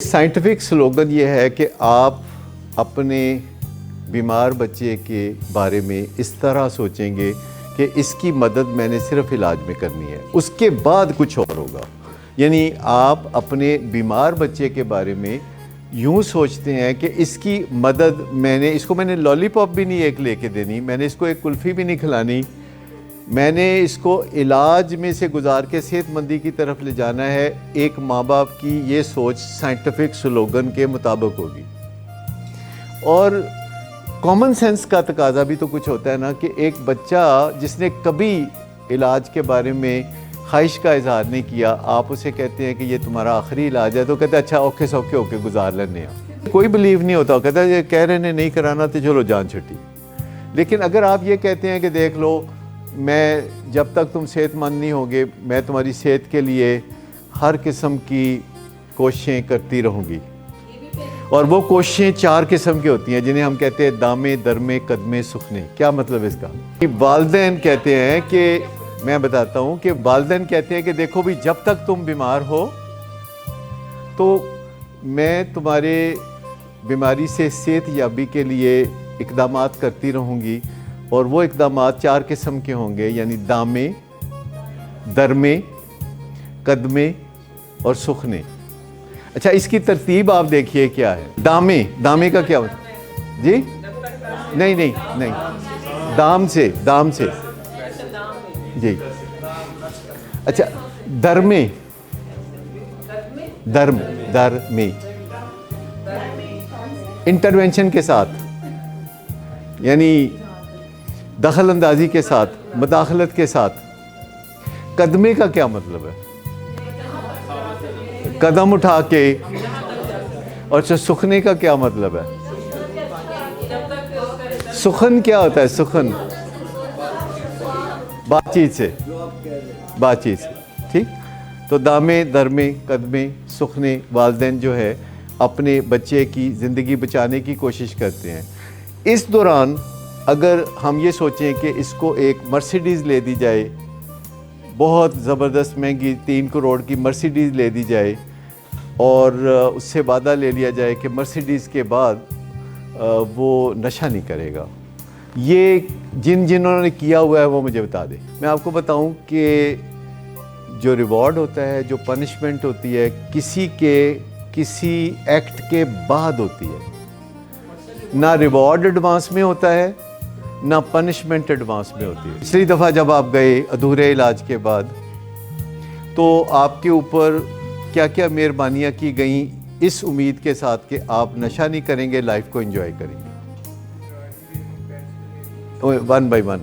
Scientific slogan ये है कि आप अपने बीमार बच्चे के बारे में इस तरह सोचेंगे कि इसकी मदद मैंने सिर्फ इलाज में करनी है, उसके बाद कुछ और होगा। यानी आप अपने बीमार बच्चे के बारे में यूँ सोचते हैं कि इसकी मदद मैंने लॉलीपॉप भी नहीं एक लेके देनी, मैंने इसको एक कुल्फ़ी भी नहीं खिलानी, मैंने इसको इलाज में से गुजार के सेहतमंदी की तरफ ले जाना है। एक माँ बाप की ये सोच साइंटिफिक स्लोगन के मुताबिक होगी। और कॉमन सेंस का तकाजा भी तो कुछ होता है ना कि एक बच्चा जिसने कभी इलाज के बारे में ख्वाहिश का इजहार नहीं किया, आप उसे कहते हैं कि ये तुम्हारा आखिरी इलाज है, तो कहते हैं अच्छा ओके सौखे होके गुजार लेने हैं। कोई बिलीव नहीं होता, कहता है ये कह रहे हैं नहीं कराना तो चलो जान छुट्टी। लेकिन अगर आप ये कहते हैं कि देख लो, मैं जब तक तुम सेहतमंद नहीं होगे मैं तुम्हारी सेहत के लिए हर किस्म की कोशिशें करती रहूँगी, और वो कोशिशें 4 किस्म की होती हैं जिन्हें हम कहते हैं दामे दरमे कदमे सुखने। क्या मतलब इसका? कि वालिदैन कहते हैं कि मैं बताता हूँ कि वालिदैन कहते हैं कि देखो भी जब तक तुम बीमार हो तो मैं तुम्हारे बीमारी से सेहत याबी के लिए इक़दामात करती रहूँगी, और वो इक़दामात 4 किस्म के होंगे, यानी दामे दरमे कदमे और सुखने। अच्छा, इसकी तरतीब आप देखिए क्या है। दामे का क्या होता जी? नहीं, दाम से जी। अच्छा, दरमे इंटरवेंशन के साथ, यानी दखल अंदाजी के साथ, मदाखलत के साथ। कदमे का क्या मतलब है? कदम उठा के। और सुखने का क्या मतलब है? सुखन क्या होता है? सुखन बातचीत से, ठीक। तो दामे दरमे कदमे सुखने, वालिदैन जो है अपने बच्चे की ज़िंदगी बचाने की कोशिश करते हैं। इस दौरान अगर हम ये सोचें कि इसको एक मर्सिडीज़ ले दी जाए, बहुत ज़बरदस्त महंगी 3 करोड़ की मर्सिडीज़ ले दी जाए, और उससे वादा ले लिया जाए कि मर्सिडीज़ के बाद वो नशा नहीं करेगा, ये जिन्होंने किया हुआ है वो मुझे बता दें। मैं आपको बताऊं कि जो रिवॉर्ड होता है, जो पनिशमेंट होती है, किसी एक्ट के बाद होती है। ना रिवॉर्ड एडवांस में होता है, ना पनिशमेंट एडवांस में होती है। पिछली दफ़ा जब आप गए अधूरे इलाज के बाद, तो आपके ऊपर क्या क्या मेहरबानियाँ की गई इस उम्मीद के साथ कि आप नशा नहीं करेंगे, लाइफ को एंजॉय करेंगे। 1 बाय 1।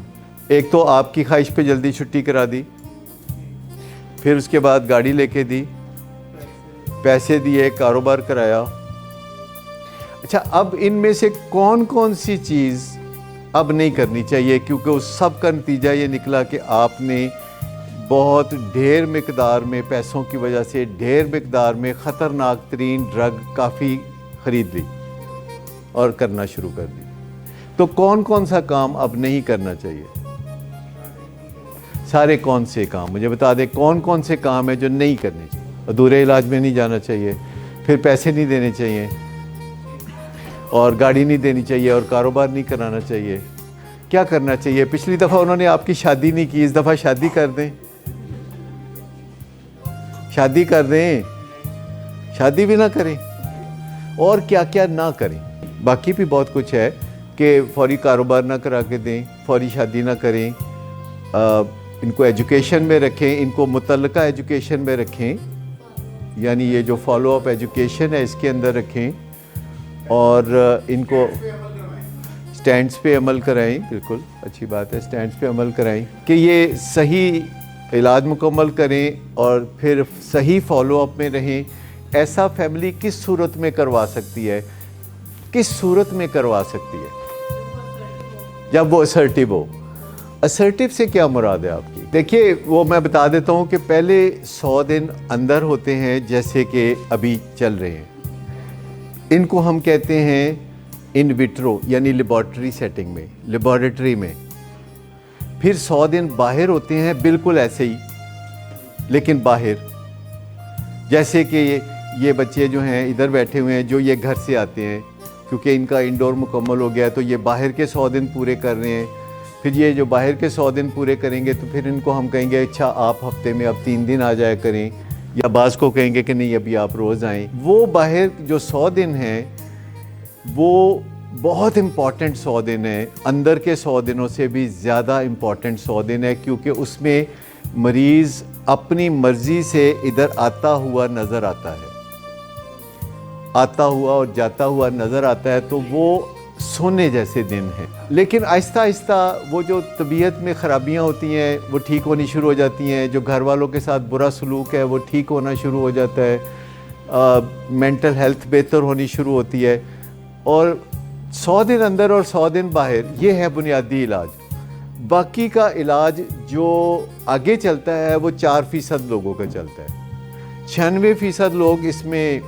एक तो आपकी ख्वाहिश पे जल्दी छुट्टी करा दी, फिर उसके बाद गाड़ी लेके दी, पैसे दिए, कारोबार कराया। अच्छा, अब इनमें से कौन कौन सी चीज़ अब नहीं करनी चाहिए? क्योंकि उस सब का नतीजा ये निकला कि आपने बहुत ढेर मिकदार में पैसों की वजह से ढेर मिकदार में ख़तरनाक तरीन ड्रग काफ़ी ख़रीद ली और करना शुरू कर दी। तो कौन कौन सा काम अब नहीं करना चाहिए? सारे कौन से काम मुझे बता दें, कौन कौन से काम है जो नहीं करने चाहिए? अधूरे इलाज में नहीं जाना चाहिए, फिर पैसे नहीं देने चाहिए, और गाड़ी नहीं देनी चाहिए, और कारोबार नहीं कराना चाहिए। क्या करना चाहिए? पिछली दफ़ा उन्होंने आपकी शादी नहीं की, इस दफ़ा शादी कर दें, शादी भी ना करें, और क्या क्या ना करें। बाकी भी बहुत कुछ है कि फौरी कारोबार ना करा के दें, फौरी शादी ना करें, इनको एजुकेशन में रखें, इनको मुतल्लका एजुकेशन में रखें, यानी ये जो फॉलो अप एजुकेशन है इसके अंदर रखें, और इनको स्टैंड्स पे अमल कराएं। बिल्कुल अच्छी बात है, स्टैंड्स पे अमल कराएं कि ये सही इलाज मुकम्मल करें और फिर सही फॉलो अप में रहें। ऐसा फैमिली किस सूरत में करवा सकती है? जब वो असर्टिव हो। असर्टिव से क्या मुराद है आपकी? देखिए, वो मैं बता देता हूँ कि पहले 100 दिन अंदर होते हैं, जैसे कि अभी चल रहे हैं, इनको हम कहते हैं इन विट्रो, यानी लेबॉर्ट्री सेटिंग में, लेबॉर्ट्री में। फिर 100 दिन बाहर होते हैं, बिल्कुल ऐसे ही, लेकिन बाहर, जैसे कि ये बच्चे जो हैं इधर बैठे हुए हैं, जो ये घर से आते हैं, क्योंकि इनका इंडोर मुकम्मल हो गया तो ये बाहर के 100 दिन पूरे कर रहे हैं। फिर ये जो बाहर के 100 दिन पूरे करेंगे तो फिर इनको हम कहेंगे अच्छा आप हफ्ते में अब 3 दिन आ जाया करें, या बाज़ को कहेंगे कि नहीं अभी आप रोज़ आएँ। वो बाहर जो 100 दिन हैं वो बहुत इम्पॉर्टेंट 100 दिन है, अंदर के 100 दिनों से भी ज़्यादा इम्पॉर्टेंट 100 दिन है, क्योंकि उसमें मरीज़ अपनी मर्ज़ी से इधर आता हुआ नज़र आता है, आता हुआ और जाता हुआ नज़र आता है, तो वो सोने जैसे दिन हैं। लेकिन आहिस्ता आहिस्ता वो जो तबीयत में ख़राबियाँ होती हैं वो ठीक होनी शुरू हो जाती हैं, जो घर वालों के साथ बुरा सलूक है वो ठीक होना शुरू हो जाता है, मेंटल हेल्थ बेहतर होनी शुरू होती है। और 100 दिन अंदर और 100 दिन बाहर, ये है बुनियादी इलाज। बाकी का इलाज जो आगे चलता है वो 4% लोगों का चलता है। 96% लोग इसमें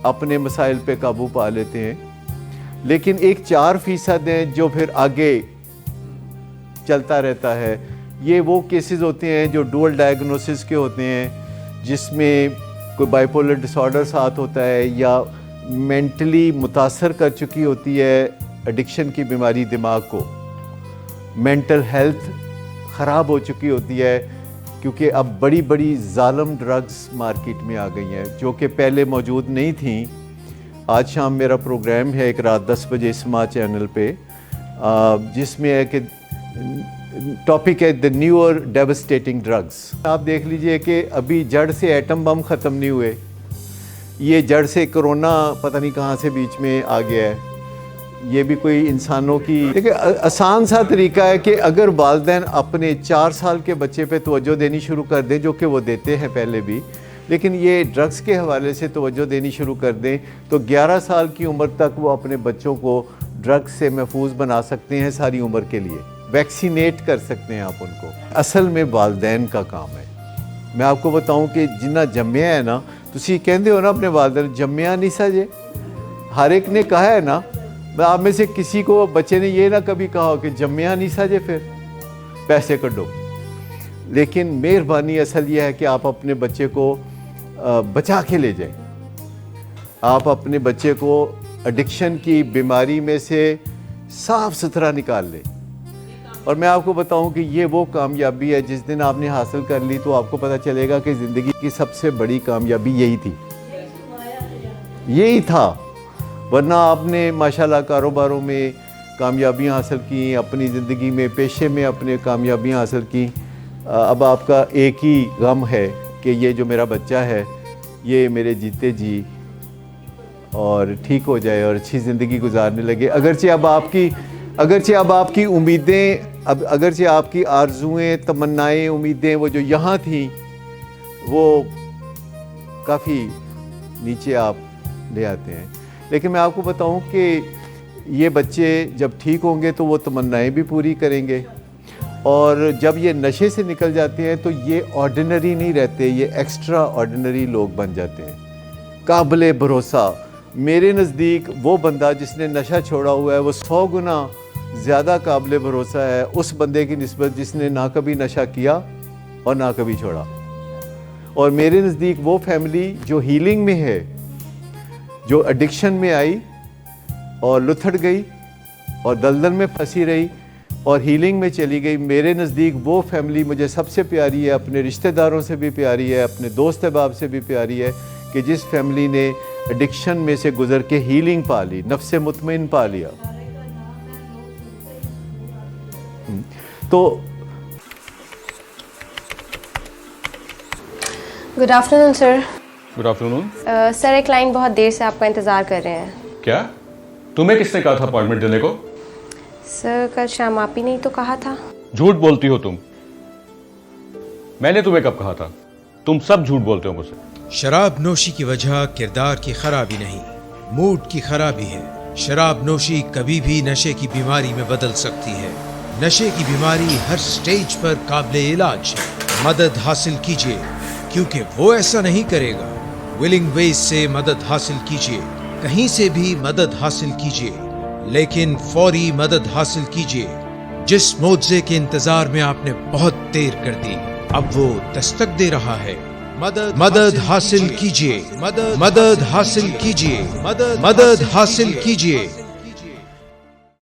अपने मसाइल पे काबू पा लेते हैं, लेकिन एक 4% है जो फिर आगे चलता रहता है। ये वो केसेस होते हैं जो डुअल डायग्नोसिस के होते हैं, जिसमें कोई बाइपोलर डिसऑर्डर साथ होता है या मेंटली मुतासर कर चुकी होती है एडिक्शन की बीमारी, दिमाग को मेंटल हेल्थ ख़राब हो चुकी होती है, क्योंकि अब बड़ी बड़ी जालिम ड्रग्स मार्केट में आ गई हैं जो कि पहले मौजूद नहीं थी। आज शाम मेरा प्रोग्राम है एक रात 10 बजे स्मा चैनल पे, जिसमें है कि टॉपिक है द न्यूअर डेवस्टेटिंग ड्रग्स। आप देख लीजिए कि अभी जड़ से एटम बम ख़त्म नहीं हुए, ये जड़ से कोरोना पता नहीं कहाँ से बीच में आ गया है। ये भी कोई इंसानों की, देखिए आसान सा तरीका है कि अगर वालिदैन अपने 4 साल के बच्चे पे तवज्जो देनी शुरू कर दें, जो कि वो देते हैं पहले भी, लेकिन ये ड्रग्स के हवाले से तवज्जो देनी शुरू कर दें, तो 11 साल की उम्र तक वो अपने बच्चों को ड्रग्स से महफूज बना सकते हैं सारी उम्र के लिए, वैक्सीनेट कर सकते हैं आप उनको। असल में वालिदैन का काम है। मैं आपको बताऊं कि जिन्ना जम्मिया है ना, तुसी कहते हो ना अपने वालिदैन जम्मिया नहीं सजे, हर एक ने कहा है ना, आप में से किसी को बच्चे ने ये ना कभी कहा हो कि जम्मिया नहीं सजे फिर पैसे कटो। लेकिन मेहरबानी असल ये है कि आप अपने बच्चे को बचा के ले जाएं, आप अपने बच्चे को एडिक्शन की बीमारी में से साफ सुथरा निकाल लें। और मैं आपको बताऊं कि ये वो कामयाबी है जिस दिन आपने हासिल कर ली तो आपको पता चलेगा कि ज़िंदगी की सबसे बड़ी कामयाबी यही थी, यही था। वरना आपने माशाल्लाह कारोबारों में कामयाबियां हासिल की, अपनी ज़िंदगी में पेशे में अपने कामयाबियां हासिल की। अब आपका एक ही गम है कि ये जो मेरा बच्चा है ये मेरे जीते जी और ठीक हो जाए और अच्छी ज़िंदगी गुजारने लगे। अगरचे अब आपकी उम्मीदें, अगरचे आपकी आरजुएँ, तमन्नाएँ, उम्मीदें वो जो यहाँ थी वो काफ़ी नीचे आप ले आते हैं। लेकिन मैं आपको बताऊं कि ये बच्चे जब ठीक होंगे तो वो तमन्नाएं भी पूरी करेंगे, और जब ये नशे से निकल जाते हैं तो ये ऑर्डिनरी नहीं रहते, ये एक्स्ट्रा ऑर्डिनरी लोग बन जाते हैं, काबिल भरोसा। मेरे नज़दीक वो बंदा जिसने नशा छोड़ा हुआ है वो 100 गुना ज़्यादा काबिल भरोसा है उस बंदे की निस्बत जिसने ना कभी नशा किया और ना कभी छोड़ा। और मेरे नज़दीक वो फैमिली जो हीलिंग में है, जो एडिक्शन में आई और लुथड़ गई और दलदल में फंसी रही और हीलिंग में चली गई, मेरे नज़दीक वो फैमिली मुझे सबसे प्यारी है, अपने रिश्तेदारों से भी प्यारी है, अपने दोस्त अहबाब से भी प्यारी है, कि जिस फैमिली ने एडिक्शन में से गुजर के हीलिंग पा ली, नफ्से मुतमईन पा लिया। तो good afternoon sir. Good afternoon. Sir एक क्लाइंट बहुत देर से आपका इंतज़ार कर रहे हैं। क्या? तुम्हें किसने कहा था अपॉइंटमेंट देने को? सर कल शाम आप ही नहीं तो कहा था। झूठ बोलती हो तुम। मैंने तुम्हें कब कहा था? तुम सब झूठ बोलते हो मुझसे। शराब नोशी की वजह किरदार की खराबी नहीं, मूड की खराबी है। शराब नोशी कभी भी नशे की बीमारी में बदल सकती है। नशे की बीमारी हर स्टेज पर काबिल इलाज है। मदद हासिल कीजिए, क्योंकि वो ऐसा नहीं करेगा। विलिंग वेज से मदद हासिल कीजिए, कहीं से भी मदद हासिल कीजिए, लेकिन फौरी मदद हासिल कीजिए। जिस मुआवजे के इंतजार में आपने बहुत देर कर दी, अब वो दस्तक दे रहा है। मदद हासिल कीजिए, मदद हासिल कीजिए, मदद हासिल कीजिए।